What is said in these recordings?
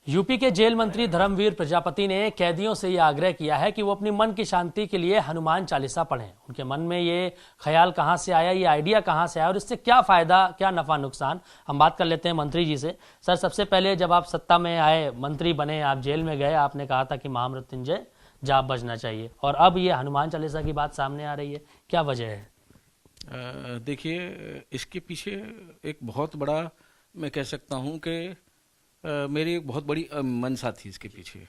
UP के jail मंत्री धर्मवीर प्रजापति ने कैदियों से यह आग्रह किया है कि वो अपनी मन की शांति के लिए हनुमान चालीसा पढ़ें। उनके मन में ये ख्याल कहां से आया, ये आइडिया कहां से आया और इससे क्या फायदा, क्या नफा नुकसान, हम बात कर लेते हैं मंत्री जी से। सर, सबसे पहले जब आप सत्ता में आए, मंत्री बने, आप जेल में गए, आपने कहा था कि महामृत्युंजय जाप बजना चाहिए और अब ये हनुमान चालीसा की बात सामने आ रही है, क्या वजह है? देखिए, इसके पीछे एक बहुत बड़ा, मैं कह सकता हूँ कि मेरी एक बहुत बड़ी मंशा थी इसके पीछे।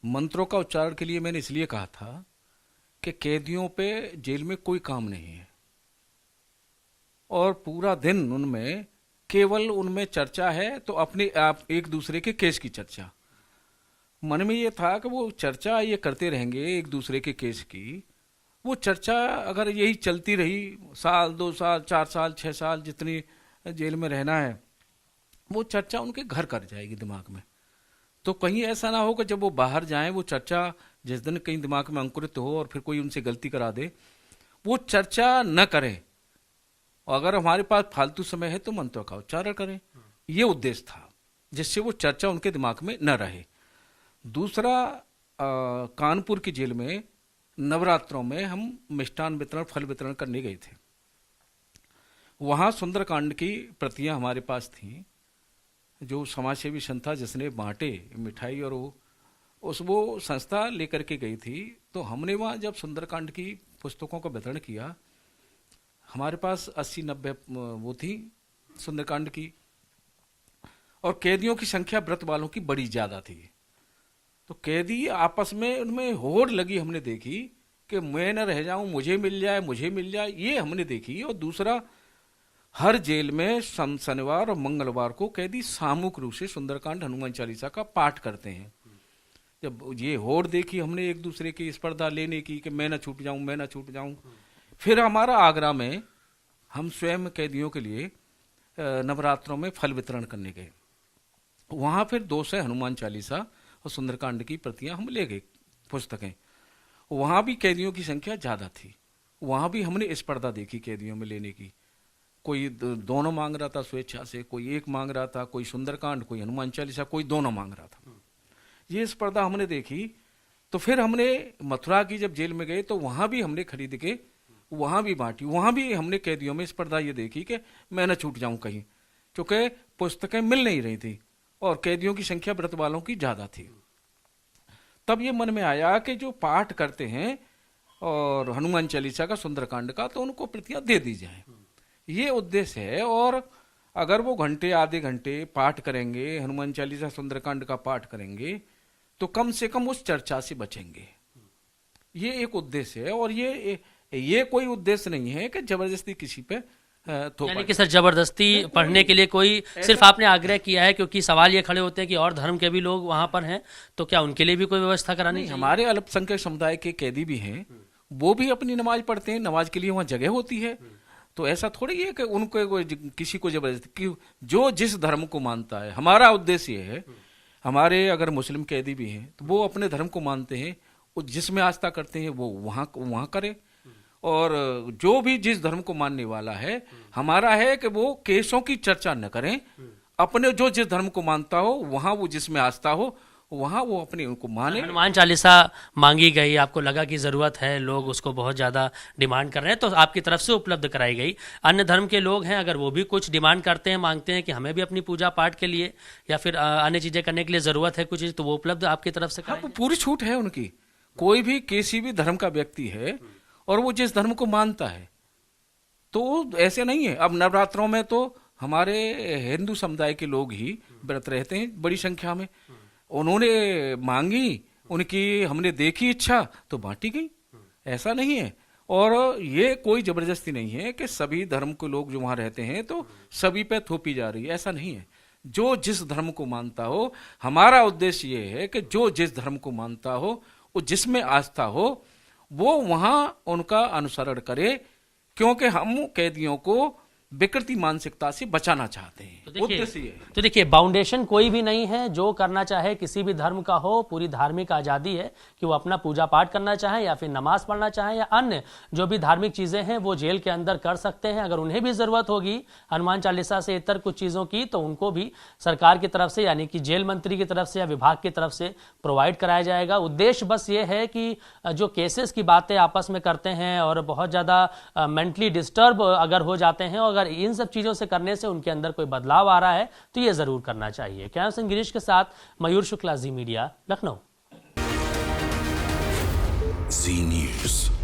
मंत्रों का उच्चारण के लिए मैंने इसलिए कहा था कि कैदियों पे जेल में कोई काम नहीं है और पूरा दिन उनमें केवल उनमें चर्चा है, तो अपने आप एक दूसरे के केस की चर्चा। मन में ये था कि वो चर्चा ये करते रहेंगे एक दूसरे के केस की। वो चर्चा अगर यही चलती रही, साल 2 साल 4 साल 6 साल जितनी जेल में रहना है, वो चर्चा उनके घर कर जाएगी दिमाग में। तो कहीं ऐसा ना हो कि जब वो बाहर जाएं, वो चर्चा जिस दिन कहीं दिमाग में अंकुरित हो और फिर कोई उनसे गलती करा दे, वो चर्चा न करें। और अगर हमारे पास फालतू समय है तो मंत्रों का उच्चारण करें। ये उद्देश्य था, जिससे वो चर्चा उनके दिमाग में न रहे। दूसरा, कानपुर की जेल में नवरात्रों में हम मिष्ठान वितरण, फल वितरण करने गए थे। वहां सुंदरकांड की प्रतियां हमारे पास थीं, जो समाजसेवी संस्था जिसने बांटे मिठाई, और वो संस्था लेकर के गई थी। तो हमने वहाँ जब सुंदरकांड की पुस्तकों का वितरण किया, हमारे पास 80-90 वो थी सुंदरकांड की, और कैदियों की संख्या व्रत वालों की बड़ी ज्यादा थी। तो कैदी आपस में, उनमें होड़ लगी हमने देखी कि मैं न रह जाऊं, मुझे मिल जाए, मुझे मिल जाए, ये हमने देखी। और दूसरा, हर जेल में शनिवार और मंगलवार को कैदी सामूहिक रूप से सुंदरकांड, हनुमान चालीसा का पाठ करते हैं। जब ये होड़ देखी हमने एक दूसरे की स्पर्धा लेने की कि मैं ना छूट जाऊं, मैं ना छूट जाऊं। फिर हमारा आगरा में हम स्वयं कैदियों के लिए नवरात्रों में फल वितरण करने गए। वहां फिर 200 हनुमान चालीसा और सुंदरकांड की प्रतियां हम ले गए, पुस्तकें। वहां भी कैदियों की संख्या ज्यादा थी। वहां भी हमने स्पर्धा देखी कैदियों में लेने की। कोई दोनों मांग रहा था स्वेच्छा से, कोई एक मांग रहा था, कोई सुंदरकांड, कोई हनुमान चालीसा, कोई दोनों मांग रहा था। ये स्पर्धा हमने देखी। तो फिर हमने मथुरा की जब जेल में गए तो वहां भी हमने खरीद के वहां भी बांटी। वहां भी हमने कैदियों में स्पर्धा ये देखी कि मैं न छूट जाऊं कहीं, क्योंकि पुस्तकें मिल नहीं रही थी और कैदियों की संख्या व्रत वालों की ज्यादा थी। तब ये मन में आया कि जो पाठ करते हैं और हनुमान चालीसा का, सुंदरकांड का, तो उनको प्रतियां दे दी जाए। ये उद्देश्य है। और अगर वो घंटे आधे घंटे पाठ करेंगे, हनुमान चालीसा सुंदरकांड का पाठ करेंगे, तो कम से कम उस चर्चा से बचेंगे। ये एक उद्देश्य है। और ये कोई उद्देश्य नहीं है कि जबरदस्ती किसी पे यानी कि सर जबरदस्ती पढ़ने के लिए कोई, सिर्फ आपने आग्रह किया है क्योंकि सवाल ये खड़े होते हैं कि और धर्म के भी लोग वहां पर हैं, तो क्या उनके लिए भी कोई व्यवस्था करानी चाहिए? हमारे अल्पसंख्यक समुदाय के कैदी भी हैं, वो भी अपनी नमाज पढ़ते हैं, नमाज के लिए वहां जगह होती है। तो ऐसा थोड़ी है कि उनको किसी को जबरदस्ती, जो जिस धर्म को मानता है। हमारा उद्देश्य ये है, हमारे अगर मुस्लिम कैदी भी हैं तो वो अपने धर्म को मानते हैं, वो जिसमें आस्था करते हैं वो वहां करे। और जो भी जिस धर्म को मानने वाला है, हमारा है कि वो केसों की चर्चा न करें। अपने जो जिस धर्म को मानता हो, वहां वो जिसमें आस्था हो, वहां वो अपने उनको माने। हनुमान चालीसा मांगी गई, आपको लगा कि जरूरत है, लोग उसको बहुत ज्यादा डिमांड कर रहे हैं, तो आपकी तरफ से उपलब्ध कराई गई। अन्य धर्म के लोग हैं, अगर वो भी कुछ डिमांड करते हैं, मांगते हैं कि हमें भी अपनी पूजा पाठ के लिए या फिर अन्य चीजें करने के लिए जरूरत है कुछ, तो वो उपलब्ध आपकी तरफ से कराई? पूरी छूट है उनकी। कोई भी किसी भी धर्म का व्यक्ति है और वो जिस धर्म को मानता है, तो ऐसे नहीं है। अब नवरात्रों में तो हमारे हिंदू समुदाय के लोग ही व्रत रहते हैं बड़ी संख्या में। उन्होंने मांगी, उनकी हमने देखी इच्छा तो बांटी गई, ऐसा नहीं है। और ये कोई जबरदस्ती नहीं है कि सभी धर्म के लोग जो वहां रहते हैं तो सभी पे थोपी जा रही है, ऐसा नहीं है। जो जिस धर्म को मानता हो, हमारा उद्देश्य ये है कि जो जिस धर्म को मानता हो, वो जिसमें आस्था हो, वो वहां उनका अनुसरण करे। क्योंकि हम कैदियों को विकृति मानसिकता से बचाना चाहते हैं। उद्देश्य ये है। तो देखिए, बाउंडेशन कोई भी नहीं है। जो करना चाहे किसी भी धर्म का हो, पूरी धार्मिक आजादी है कि वो अपना पूजा पाठ करना चाहे या फिर नमाज पढ़ना चाहे या अन्य जो भी धार्मिक चीजें हैं वो जेल के अंदर कर सकते हैं। अगर उन्हें भी जरूरत होगी हनुमान चालीसा से इतर कुछ चीजों की, तो उनको भी सरकार की तरफ से यानी कि जेल मंत्री की तरफ से या विभाग की तरफ से प्रोवाइड कराया जाएगा। उद्देश्य बस ये है कि जो केसेस की बातें आपस में करते हैं और बहुत ज्यादा मेंटली डिस्टर्ब अगर हो जाते हैं, और अगर इन सब चीजों से करने से उनके अंदर कोई बदलाव आ रहा है तो ये जरूर करना चाहिए। कैमरा पर्सन गिरीश के साथ मयूर शुक्ला, जी मीडिया, लखनऊ। जी न्यूज़।